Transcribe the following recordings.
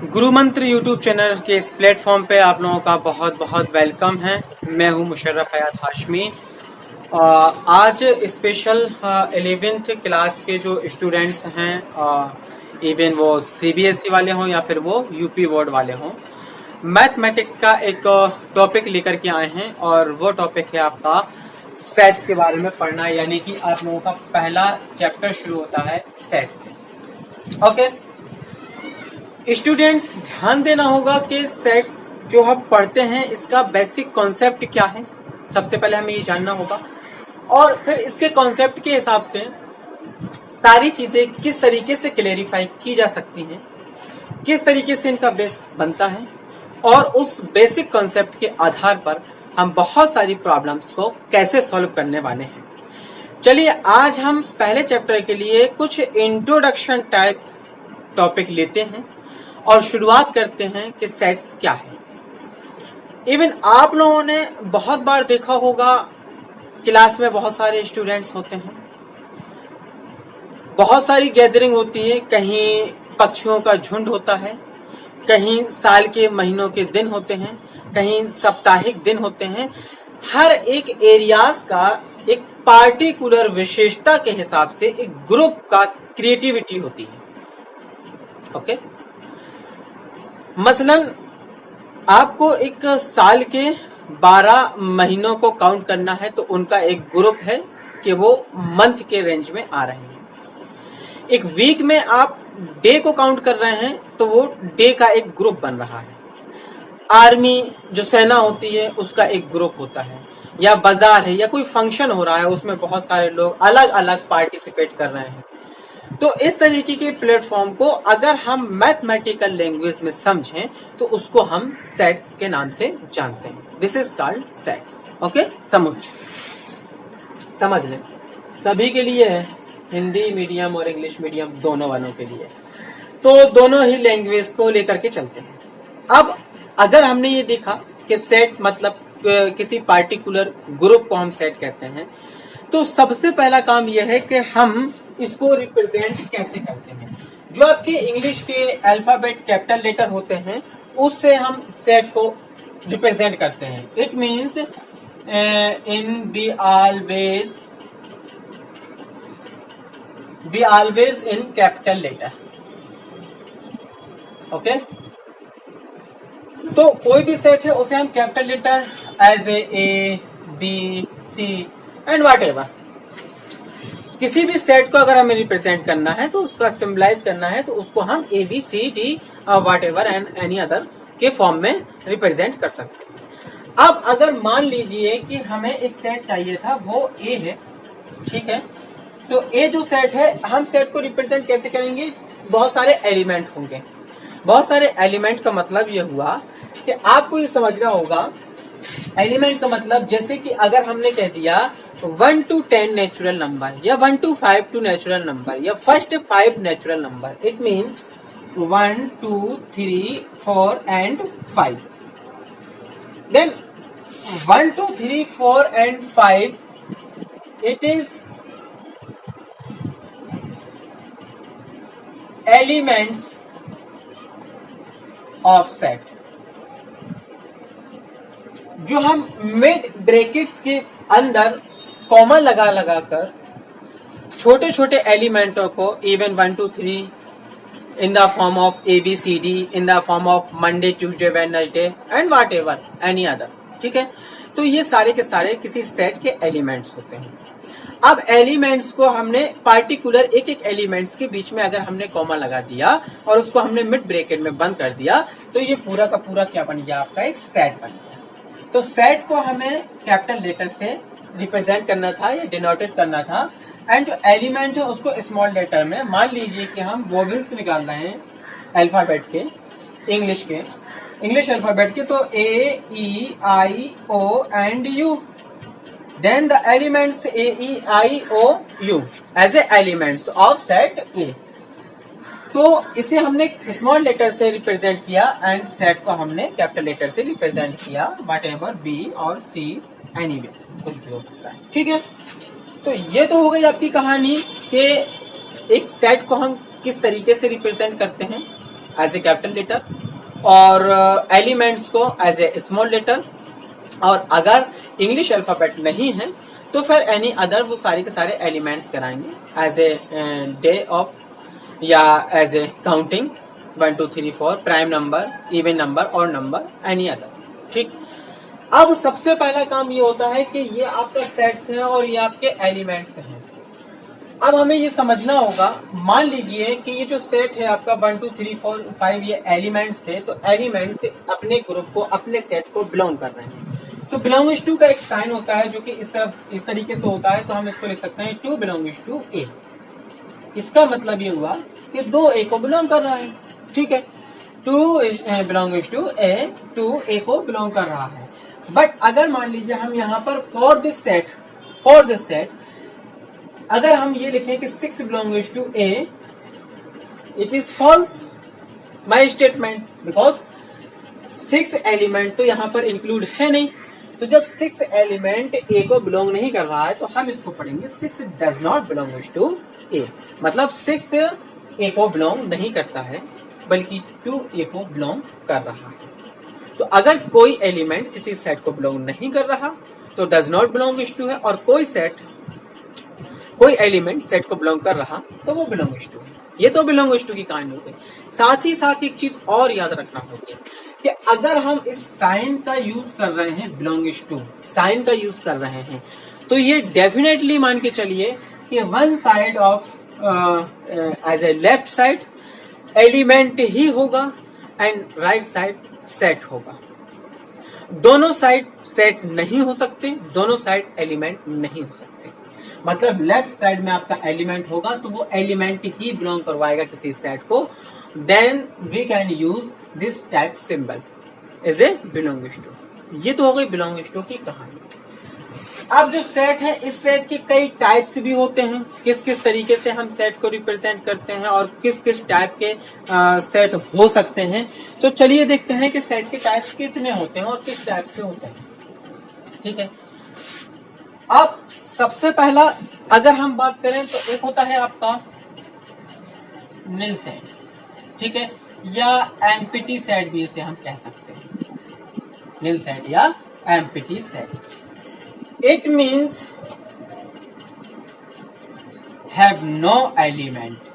गुरु मंत्र YouTube channel के इस प्लेटफॉर्म पे आप लोगों का बहुत बहुत वेलकम है। मैं हूं मुशर्रफ हयात हाशमी। आज स्पेशल 11th क्लास के जो स्टूडेंट्स हैं, इवन वो सीबीएसई वाले हों या फिर वो यूपी बोर्ड वाले हों, मैथमेटिक्स का एक टॉपिक लेकर के आए हैं और वो टॉपिक है आपका सेट के बारे में पढ़ना, यानी कि आप लोगों का पहला चैप्टर शुरू होता है सेट से। ओके स्टूडेंट्स, ध्यान देना होगा कि सेट्स जो हम पढ़ते हैं इसका बेसिक कॉन्सेप्ट क्या है, सबसे पहले हमें ये जानना होगा और फिर इसके कॉन्सेप्ट के हिसाब से सारी चीजें किस तरीके से क्लेरिफाई की जा सकती हैं, किस तरीके से इनका बेस बनता है और उस बेसिक कॉन्सेप्ट के आधार पर हम बहुत सारी प्रॉब्लम्स को कैसे सॉल्व करने वाले हैं। चलिए आज हम पहले चैप्टर के लिए कुछ इंट्रोडक्शन टाइप टॉपिक लेते हैं और शुरुआत करते हैं कि सेट्स क्या है। इवन आप लोगों ने बहुत बार देखा होगा, क्लास में बहुत सारे स्टूडेंट्स होते हैं, बहुत सारी गैदरिंग होती है, कहीं पक्षियों का झुंड होता है, कहीं साल के महीनों के दिन होते हैं, कहीं साप्ताहिक दिन होते हैं। हर एक एरियाज का एक पार्टिकुलर विशेषता के हिसाब से एक ग्रुप का क्रिएटिविटी होती है। ओके मसलन आपको एक साल के 12 महीनों को काउंट करना है तो उनका एक ग्रुप है कि वो मंथ के रेंज में आ रहे हैं। एक वीक में आप डे को काउंट कर रहे हैं तो वो डे का एक ग्रुप बन रहा है। आर्मी जो सेना होती है उसका एक ग्रुप होता है, या बाजार है या कोई फंक्शन हो रहा है उसमें बहुत सारे लोग अलग अलग पार्टिसिपेट कर रहे हैं। तो इस तरीके के प्लेटफॉर्म को अगर हम मैथमेटिकल लैंग्वेज में समझें तो उसको हम सेट्स के नाम से जानते हैं। This is called sets. Okay समझ लें, सभी के लिए है, हिंदी मीडियम और इंग्लिश मीडियम दोनों वालों के लिए, तो दोनों ही लैंग्वेज को लेकर के चलते हैं। अब अगर हमने ये देखा कि सेट मतलब किसी पार्टिकुलर ग्रुप को हम सेट कहते हैं, तो सबसे पहला काम यह है कि हम इसको रिप्रेजेंट कैसे करते हैं। जो आपके इंग्लिश के अल्फाबेट कैपिटल लेटर होते हैं उससे हम सेट को रिप्रेजेंट करते हैं। It means in B always in capital letter. Okay तो कोई भी सेट है उसे हम capital letter as A B C and whatever, किसी भी सेट को अगर हमें रिप्रेजेंट करना है तो उसका सिंबलाइज करना है तो उसको हम A B C D whatever and any other के फॉर्म में रिप्रेजेंट कर सकते हैं। अब अगर मान लीजिए कि हमें एक सेट चाहिए था, वो ए है, ठीक है, तो ए जो सेट है हम सेट को रिप्रेजेंट कैसे करेंगे। बहुत सारे एलिमेंट होंगे। बहुत सारे एलिमेंट का मतलब ये हुआ कि आपको ये समझना होगा, एलिमेंट का मतलब जैसे कि अगर हमने कह दिया 1 to 10 नेचुरल नंबर या 1 to 5 टू नेचुरल नंबर या first 5 natural number, it means 1 2 3 4 and 5। Then 1 2 3 4 and 5 it is elements of set. जो हम मिड ब्रैकेट्स के अंदर कॉमा लगा लगा कर छोटे छोटे एलिमेंटों को even 1 2 3 in the form of A B C D, in the form of Monday Tuesday Wednesday and whatever any other, ठीक है, तो ये सारे के सारे किसी सेट के एलिमेंट्स होते हैं। अब एलिमेंट्स को हमने पार्टिकुलर एक एक एलिमेंट्स के बीच में अगर हमने कॉमा लगा दिया और उसको हमने मिड ब्रैकेट में बंद कर दिया तो ये पूरा का पूरा क्या बन गया, आपका एक सेट बन गया। तो सेट को हमें कैपिटल लेटर से रिप्रेजेंट करना था या डिनोटेड करना था, एंड जो एलिमेंट है उसको स्मॉल लेटर में, मान लीजिए कि हम वोवेल्स निकाल रहे हैं अल्फाबेट के, इंग्लिश अल्फाबेट के, तो A E I O and U, then the elements A E I O U as A elements of set A. तो इसे हमने स्मॉल लेटर से रिप्रेजेंट किया एंड सेट को हमने कैपिटल लेटर से रिप्रेजेंट किया, व्हाट एवर बी और सी, एनीवे कुछ भी हो सकता है, ठीक है। तो ये तो हो गई आपकी कहानी कि एक सेट को हम किस तरीके से रिप्रेजेंट करते हैं। एज ए कैपिटल लेटर और एलिमेंट्स को एज ए स्मॉल लेटर, और अगर इंग्लिश अल्फाबेट नहीं है तो फिर एनी अदर वो सारे के सारे एलिमेंट्स कराएंगे एज ए डे ऑफ या as a counting 1 2 3 4 prime number, even number और नंबर एनी अदर। ठीक, अब सबसे पहला काम ये होता है कि ये आपका सेट्स है और ये आपके एलिमेंट्स हैं। अब हमें ये समझना होगा, मान लीजिए कि ये जो सेट है आपका 1 2 3 4 5 ये एलिमेंट्स थे, तो एलिमेंट्स अपने ग्रुप को, अपने सेट को बिलोंग कर रहे हैं। तो बिलोंग्स टू का एक साइन होता है जो कि इस तरीके से होता है, तो हम इसको लिख सकते हैं 2 बिलोंग्स टू ए। इसका मतलब ये हुआ कि 2 ए को बिलोंग कर रहा है। ठीक है, 2 बिलोंग्स टू ए, 2 ए को बिलोंग कर रहा है। बट अगर मान लीजिए हम यहाँ पर फॉर दिस सेट अगर हम ये लिखें कि 6 belongs to A, it is false my statement, because 6 element तो यहाँ पर इंक्लूड है नहीं। तो जब 6 एलिमेंट ए को बिलोंग नहीं कर रहा है तो हम इसको पढ़ेंगे 6 डज नॉट बिलोंग्स टू ए, मतलब 6 ए को बिलोंग नहीं करता है बल्कि 2 ए को बिलोंग कर रहा है। तो अगर कोई एलिमेंट किसी सेट को बिलोंग नहीं कर रहा तो डज नॉट बिलोंग्स टू है, और कोई एलिमेंट सेट को बिलोंग कर रहा तो वो बिलोंग्स टू है। ये तो बिलोंग्स टू की काइंड हो गई। साथ ही साथ एक चीज और याद रखना होगी कि अगर हम इस साइन का यूज कर रहे हैं, बिलोंग्स टू साइन का यूज कर रहे हैं, तो ये डेफिनेटली मान के चलिए कि one side of as A left side element ही होगा एंड राइट साइड सेट होगा। दोनों साइड सेट नहीं हो सकते, दोनों साइड एलिमेंट नहीं हो सकते। मतलब लेफ्ट साइड में आपका एलिमेंट होगा तो वो एलिमेंट ही बिलोंग करवाएगा किसी सेट को, then we can use this type symbol as A belongs to. ये तो हो गई बिलोंग्स टू की कहानी। अब जो सेट है, इस सेट के कई टाइप्स भी होते हैं, किस किस तरीके से हम सेट को रिप्रेजेंट करते हैं और किस किस टाइप के सेट हो सकते हैं। तो चलिए देखते हैं कि सेट के टाइप्स कितने होते हैं और किस टाइप से होते हैं। ठीक है, अब सबसे पहला अगर हम बात करें तो एक होता है आपका निल सेट, ठीक है, या एम्प्टी सेट भी इसे हम कह सकते हैं, निल सेट या empty set. It means have no element.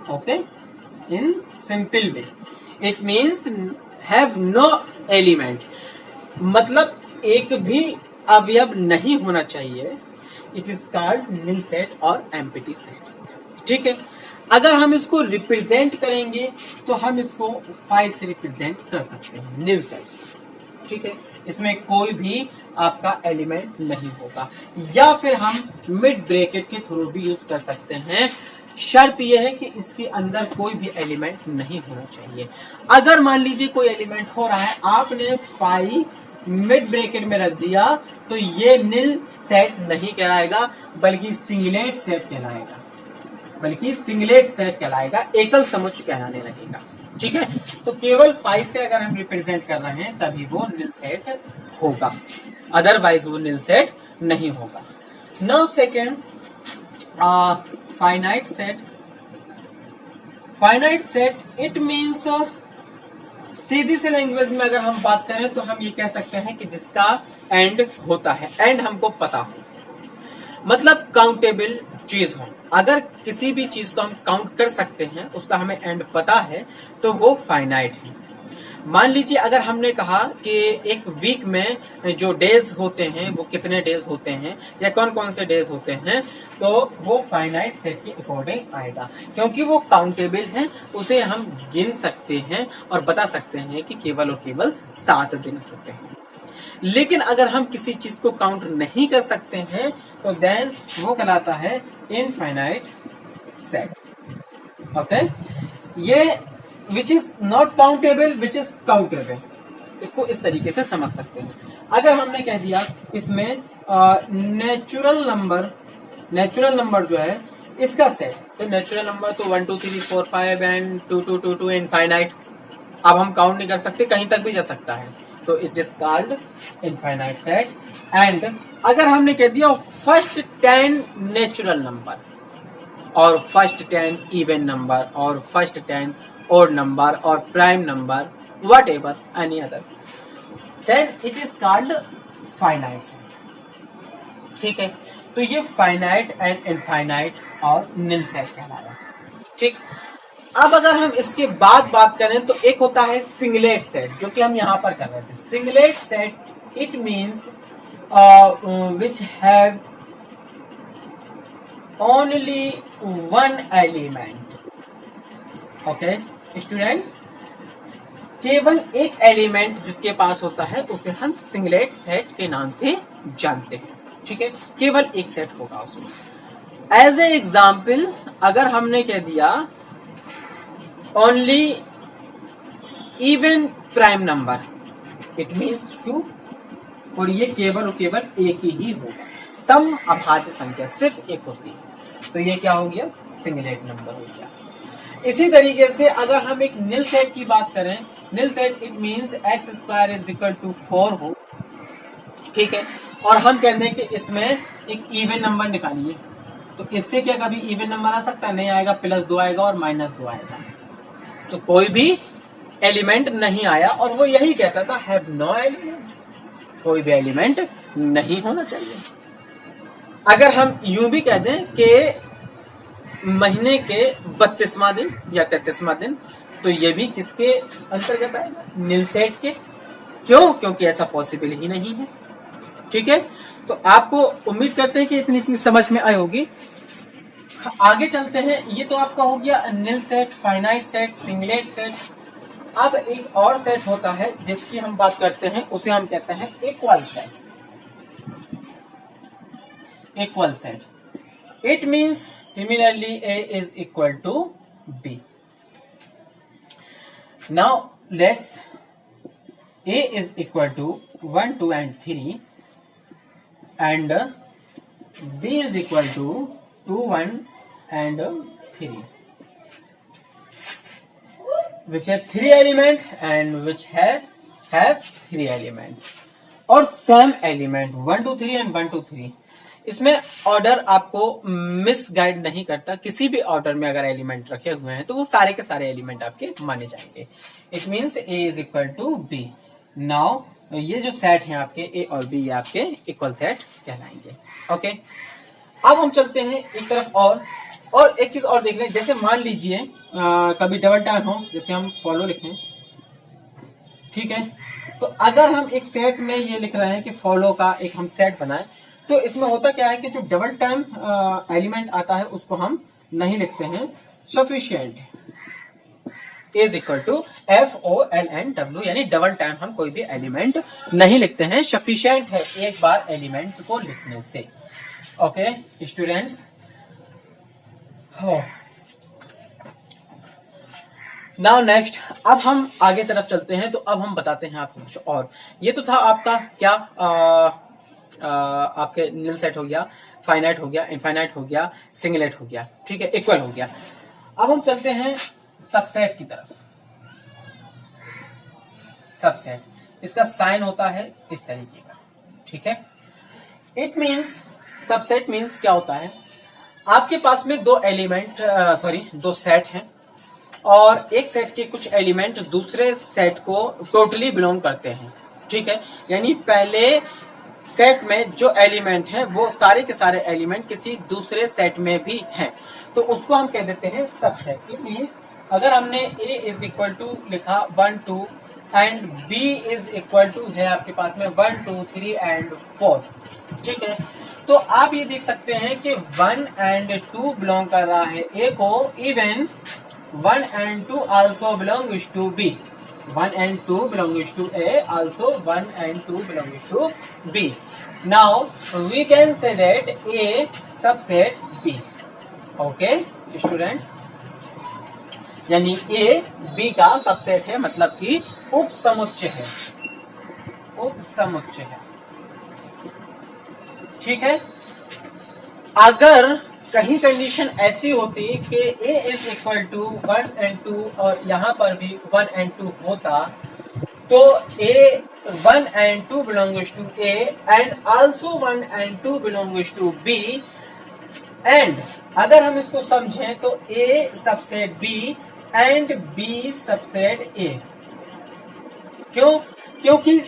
Okay? In simple way, it means have no element. मतलब एक भी अवयव नहीं होना चाहिए। It is called nil set और empty set. ठीक है, अगर हम इसको रिप्रेजेंट करेंगे तो हम इसको 5 से रिप्रेजेंट कर सकते हैं, nil set। ठीक है, इसमें कोई भी आपका एलिमेंट नहीं होगा, या फिर हम मिड ब्रैकेट के थ्रू भी यूज कर सकते हैं। शर्त यह है कि इसके अंदर कोई भी एलिमेंट नहीं होना चाहिए। अगर मान लीजिए कोई एलिमेंट हो रहा है, आपने 5 मिड ब्रैकेट में रख दिया तो ये निल सेट नहीं कहलाएगा बल्कि सिंगलेट सेट कहलाएगा, एकल समुच्चय कहलाने लगेगा। ठीक है, तो केवल 5 से अगर हम रिप्रेजेंट कर रहे हैं तभी वो निल सेट होगा, अदरवाइज वो निल सेट नहीं होगा। Now second, finite set it means, सीधी से लैंग्वेज में अगर हम बात करें तो हम ये कह सकते हैं कि जिसका एंड होता है, एंड हमको पता हो, मतलब काउंटेबल चीज हो। अगर किसी भी चीज को हम काउंट कर सकते हैं, उसका हमें एंड पता है, तो वो फाइनाइट है। मान लीजिए अगर हमने कहा कि एक वीक में जो डेज होते हैं वो कितने डेज होते हैं या कौन कौन से डेज होते हैं, तो वो फाइनाइट सेट के अकॉर्डिंग आएगा, क्योंकि वो काउंटेबल है, उसे हम गिन सकते हैं और बता सकते हैं कि केवल और केवल 7 दिन होते हैं। लेकिन अगर हम किसी चीज को काउंट नहीं कर सकते हैं तो देन वो कहलाता है इनफाइनाइट सेट। ओके, ये which is not countable, which is countable, इसको इस तरीके से समझ सकते हैं। अगर हमने कह दिया इसमें नेचुरल नंबर जो है इसका सेट, तो नेचुरल नंबर तो 1 2 3 4 5 एंड 2 2 2 2 इनफाइनाइट, अब हम काउंट नहीं कर सकते, कहीं तक भी जा सकता है, तो it is called infinite set. And अगर हमने कह दिया फर्स्ट 10 नेचुरल नंबर और फर्स्ट 10 इवन नंबर और first 10 odd number or prime number, whatever any other, then it is called finite set. ठीक है, तो ये फाइनाइट एंड इनफाइनाइट और निल सेट कहलाया। ठीक, अब अगर हम इसके बाद बात करें तो एक होता है सिंगलेट सेट, जो कि हम यहां पर कर रहे थे। Singlet set it means which have only one element. Okay students, केवल एक एलिमेंट जिसके पास होता है उसे हम सिंगलेट सेट के नाम से जानते हैं। ठीक है, केवल एक सेट होगा उसमें। एज ए एग्जाम्पल अगर हमने कह दिया only even prime number, it means 2, और ये केवल और केवल एक ही होगा। सम अभाज्य संख्या सिर्फ एक होती है, तो ये क्या हो गया? सिंगलेट नंबर हो गया। इसी तरीके से अगर हम एक निल सेट की बात करें, nil set it means X square is equal to 4 हो। ठीक है, और हम कहते हैं कि इसमें एक इवन नंबर निकालिए, तो इससे क्या कभी इवन नंबर आ सकता है? नहीं आएगा, +2 आएगा और -2 आएगा, तो कोई भी एलिमेंट नहीं आया। और वो यही कहता था हैव नो एलिमेंट, कोई भी एलिमेंट नहीं होना चाहिए। अगर हम यूं भी कह दें कि महीने के 32वां दिन या 33वां दिन, तो ये भी किसके अंतर्गत आएगा? निल सेट के। क्यों? क्योंकि ऐसा पॉसिबल ही नहीं है। ठीक है, तो आपको उम्मीद करते हैं कि इतनी चीज समझ में आई होगी। आगे चलते हैं। ये तो आपका हो गया nil set, finite set, singleton set. अब एक और सेट होता है जिसकी हम बात करते हैं, उसे हम कहते हैं equal set. Equal set it means similarly A is equal to B. Now let's A is equal to 1, 2 and 3 and B is equal to 2, 1 and 3, which have 3 element and which have 3 element और same element 1, 2, 3 and 1, 2, 3। इसमें order आपको miss guide नहीं करता। किसी भी order में अगर element रखे हुए हैं तो वो सारे के सारे एलिमेंट आपके माने जाएंगे। It means A is equal to B। Now ये जो सेट हैं आपके A और B, ये आपके इक्वल सेट कहलाएंगे। ओके, अब हम चलते हैं एक तरफ और एक चीज और देख लें। जैसे मान लीजिए कभी डबल टाइम हो, जैसे हम फॉलो लिखें, ठीक है, तो अगर हम एक सेट में ये लिख रहे हैं कि फॉलो का एक हम सेट बनाएं, तो इसमें होता क्या है कि जो डबल टाइम एलिमेंट आता है उसको हम नहीं लिखते हैं। Sufficient is equal to FOLNW, यानी डबल टाइम हम कोई भी एलिमेंट नहीं लिखते हैं। सफिशिएंट है एक बार एलिमेंट को लिखने से। ओके स्टूडेंट्स, नाउ नेक्स्ट, अब हम आगे तरफ चलते हैं। तो अब हम बताते हैं आपको कुछ और। ये तो था आपका क्या आपके निल सेट हो गया, फाइनाइट हो गया, इनफाइनाइट हो गया, सिंगलेट हो गया, ठीक है, इक्वल हो गया। अब हम चलते हैं सबसेट की तरफ। सबसेट, इसका साइन होता है इस तरीके का, ठीक है। इट मींस, सबसेट मींस क्या होता है? आपके पास में दो सेट हैं और एक सेट के कुछ एलिमेंट दूसरे सेट को टोटली बिलोंग करते हैं, ठीक है। यानी पहले सेट में जो एलिमेंट हैं वो सारे के सारे एलिमेंट किसी दूसरे सेट में भी हैं, तो उसको हम कह देते हैं सबसेट। इट मींस अगर हमने A इज इक्वल टू लिखा 1, 2 and B is equal to है आपके पास में 1, 2, 3 एंड 4, ठीक है, तो आप ये देख सकते हैं कि 1 एंड 2 बिलोंग कर रहा है A को, even 1 and 2 also belongs to B. 1 and 2 belongs to A, also 1 and 2 belongs to B. Now we can say that A subset B. Okay students, यानी A B का सबसेट है, मतलब कि उप समुच्चय है, उप समुच्चय है, ठीक है। अगर कहीं कंडीशन ऐसी होती कि A is equal to 1 and 2 और यहां पर भी 1 and 2 होता, तो A 1 and 2 belongs to A and also 1 and 2 belongs to B, and अगर हम इसको समझें तो A subset B and B subset A. क्यों? क्योंकि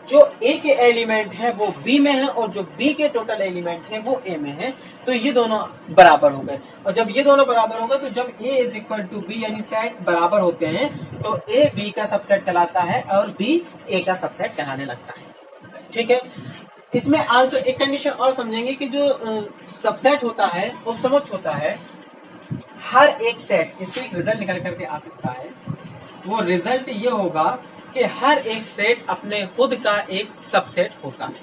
जो ए के एलिमेंट है वो बी में है और जो बी के टोटल एलिमेंट है वो ए में है, तो ये दोनों बराबर हो गए। और जब ये दोनों बराबर होगा तो जब ए इज इक्वल टू बी यानी सेट बराबर होते हैं तो ए बी का सबसेट कहलाता है और बी ए का सबसेट कहलाने लगता है। ठीक है, इसमें आल्सो एक कंडीशन और समझेंगे कि जो सबसेट होता है उपसमुच्चय होता है, हर एक सेट, इससे एक रिजल्ट निकल करके आ सकता है। वो रिजल्ट ये होगा कि हर एक सेट अपने खुद का एक सबसेट होता है।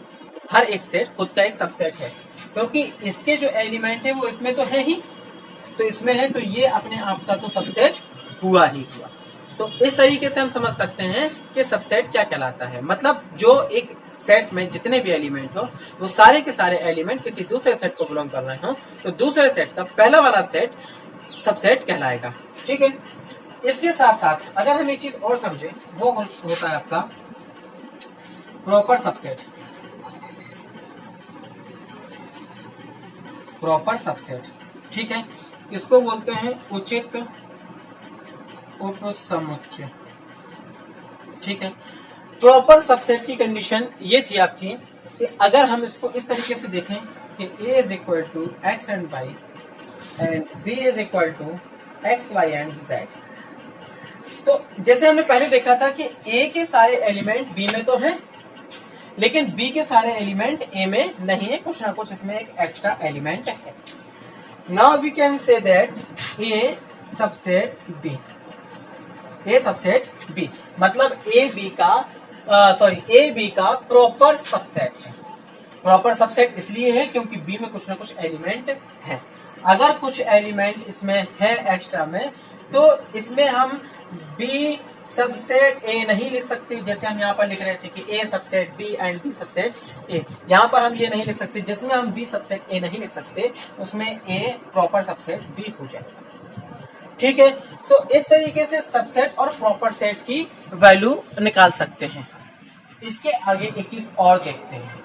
हर एक सेट खुद का एक सबसेट है, क्योंकि इसके जो एलिमेंट है वो इसमें तो है ही, तो इसमें है तो ये अपने आप का तो सबसेट हुआ ही हुआ। तो इस तरीके से हम समझ सकते हैं कि सबसेट क्या कहलाता है। मतलब जो एक सेट में जितने भी एलिमेंट हो वो सारे के सारे एलिमेंट किसी दूसरे सेट को बिलोंग कर रहे हो तो दूसरे सेट का पहला वाला सेट सबसेट कहलाएगा। ठीक है, इसके साथ साथ अगर हम एक चीज और समझे वो होता है आपका प्रॉपर सबसेट। प्रॉपर सबसेट, ठीक है, इसको बोलते हैं उचित उपसमुच्चय। ठीक है, प्रॉपर सबसेट की कंडीशन ये थी आपकी कि अगर हम इसको इस तरीके से देखें कि a is equal to x and y एंड b is equal to x y and z, तो जैसे हमने पहले देखा था कि a के सारे एलिमेंट b में तो हैं, लेकिन b के सारे एलिमेंट a में नहीं है, कुछ ना कुछ इसमें एक एक्स्ट्रा एलिमेंट है। Now we can say that a subset b, a subset b मतलब a b का प्रॉपर सबसेट है। प्रॉपर सबसेट इसलिए है क्योंकि b में कुछ ना कुछ एलिमेंट है। अगर कुछ एलिमेंट इसमें है एक्स्ट्रा में तो इसमें हम b सबसेट a नहीं लिख सकते, जैसे हम यहाँ पर लिख रहे थे कि a subset b and b subset a। यहाँ पर हम ये नहीं लिख सकते, जिसमें हम b सबसेट a नहीं लिख सकते उसमें a प्रॉपर सबसेट b हो जाएगा। ठीक है, तो इस तरीके से सबसेट और प्रॉपर सेट की वैल्यू निकाल सकते हैं। इसके आगे एक चीज और देखते हैं,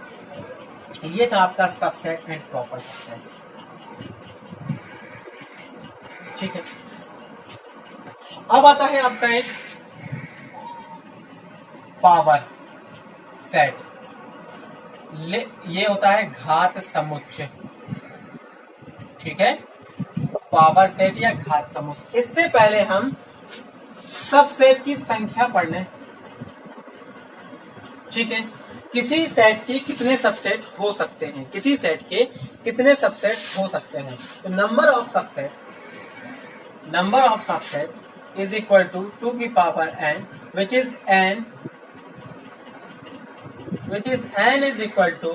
ये था आपका सबसेट एंड प्रॉपर सबसेट। ठीक है, अब आता है आपका एक पावर सेट। ये होता है घात समुच्चय। ठीक है, पावर सेट या घात समुच्चय। इससे पहले हम सबसेट की संख्या पढ़ लें। ठीक है, किसी सेट की कितने सबसेट हो सकते हैं, किसी सेट के कितने सबसेट हो सकते हैं। तो number of subset is equal to 2 की power n, which is n is equal to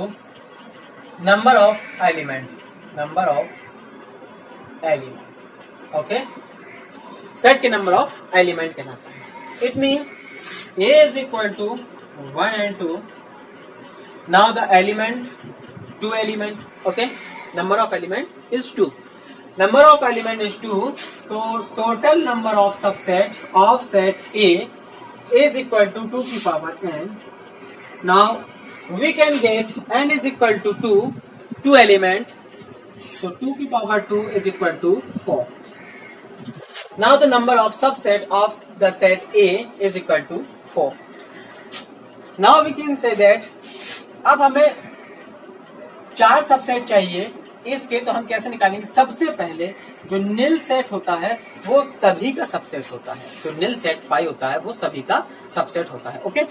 number of element। okay, set के नंबर ऑफ एलिमेंट कहलाता है। It means a is equal to 1 and 2। now the element 2 element, okay, number of element is 2। number of element is 2, so total number of subset of set A is equal to 2 की power n। now we can get n is equal to 2 element, so 2 की power 2 is equal to 4। now the number of subset of the set A is equal to 4। now we can say that अब हमें 4 subset चाहिए इसके, तो हम कैसे निकालेंगे। सबसे पहले जो निल सेट होता है वो सभी का सबसेट होता है। जो निल सेट 5 होता है वो सभी का सबसेट होता है। ओके,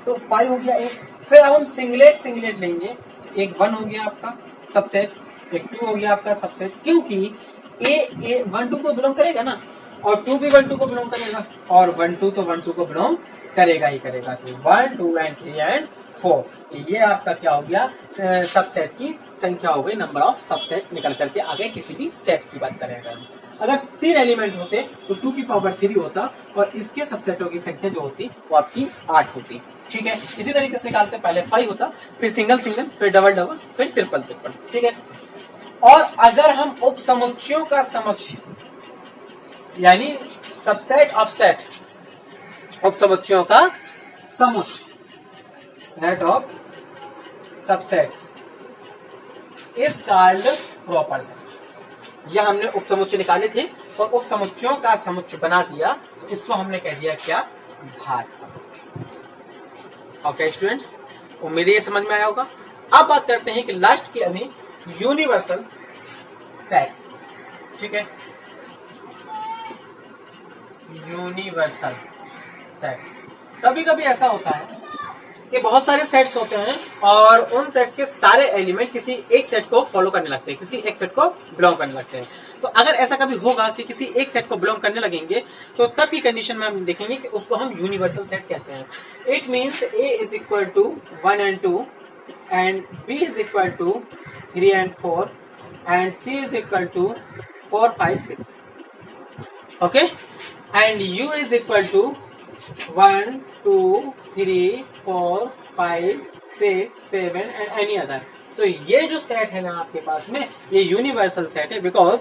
तो 5 हो गया एक। फिर अब हम सिंगलेट लेंगे। एक 1 हो गया आपका सबसेट, एक 2 हो गया आपका सबसेट, क्योंकि ए 1 2 को बिलोंग करेगा ना, और 2 भी 1 2 को बिलोंग करेगा, और 1 2 तो 1 2 को बिलोंग करेगा ही करेगा। तो 1 2 एंड 3 एंड 4 ये आपका क्या हो गया, सबसेट की संख्या हो गई। नंबर ऑफ सबसेट निकल करके आ गए। किसी भी सेट की बात करें अगर 3 एलिमेंट होते तो 2 की पावर 3 होता और इसके सबसेटों की संख्या जो होती वो आपकी 8 होती। ठीक है, इसी तरीके से निकालते पहले 5 होता, फिर सिंगल फिर डबल फिर ट्रिपल। ठीक है, और अगर हम उपसमुच्चयों का समुच्चय यानी सबसेट ऑफ सेट, उपसमुच्चयों का समुच्चय, set of subsets is called proper set. यह हमने उपसमुच्चय निकाले थे और उपसमुच्चयों का समुच्चय बना दिया, तो इसको हमने कह दिया क्या, घात समुच्चय। ओके स्टूडेंट्स, उम्मीद है ये समझ में आया होगा। अब बात करते हैं कि लास्ट की अभी यूनिवर्सल सेट, ठीक है, यूनिवर्सल सेट। कभी कभी ऐसा होता है कि बहुत सारे सेट्स होते हैं और उन सेट्स के सारे एलिमेंट किसी एक सेट को फॉलो करने लगते हैं, किसी एक सेट को बिलोंग करने लगते हैं। तो अगर ऐसा कभी होगा कि किसी एक सेट को बिलोंग करने लगेंगे, तो तब की कंडीशन में हम देखेंगे कि उसको हम यूनिवर्सल सेट कहते हैं। It means A is equal to 1 and 2 and B is equal to 3 and 4 and C is equal to 4, 5, 6। Okay, and U is equal to 1, 2, 3, 4, 5, 6, 7 and any other. तो ये जो सेट है ना आपके पास में, ये यूनिवर्सल सेट है, because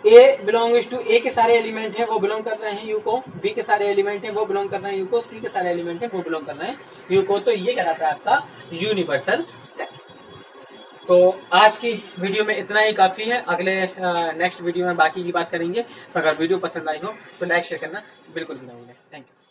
A belongs to A के सारे एलिमेंट है वो बिलोंग कर रहे हैं U को, B के सारे एलिमेंट है वो बिलोंग कर रहे हैं U को, C के सारे एलिमेंट है वो बिलोंग कर रहे हैं U को। तो ये कहलाता है आपका यूनिवर्सल सेट। तो आज की वीडियो में इतना ही काफी है। अगले नेक्स्ट वीडियो में बाकी की बात करेंगे। तो अगर वीडियो पसंद आई हो तो लाइक शेयर करना बिल्कुल भी ना भूलें। Thank you.